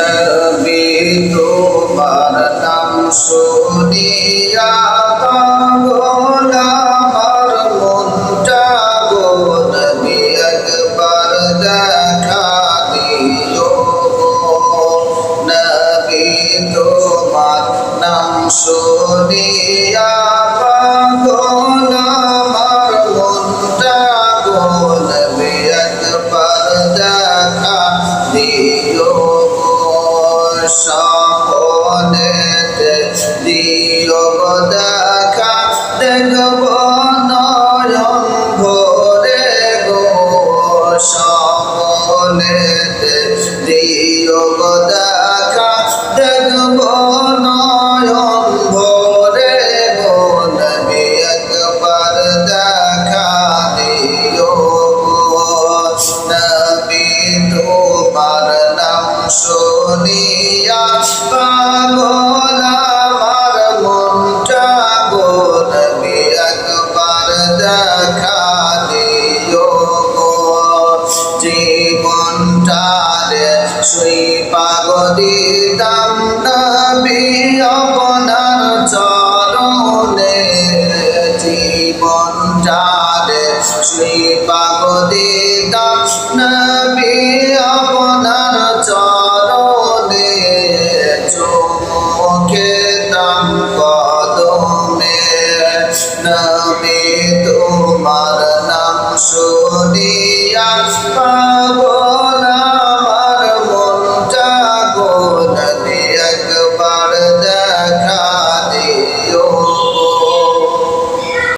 নবী তোমার নাম শুনিয়া পাগল আমার মনটা গো নবী একবার দেখা দিও নবী তোমার নাম শুনিয়া পাগল আমার মনটা গো নবী একবার দেখা দিও স্বপ্নেতে দিও দেখা দেখব নয়ন ভরে গো স্বপ্নেতে দিও দেখা দেখব নয়ন ভরে গো নবী একবার দেখা দিও নবী তোমার নাম শুনিয়া পাগল আমার মনটা গো নবী একবার দেখা দিও জীবনটারে সুই পাগ দিতাম নবী আপনার চরণে জীবনটারে সুই পাগ দিতাম নবী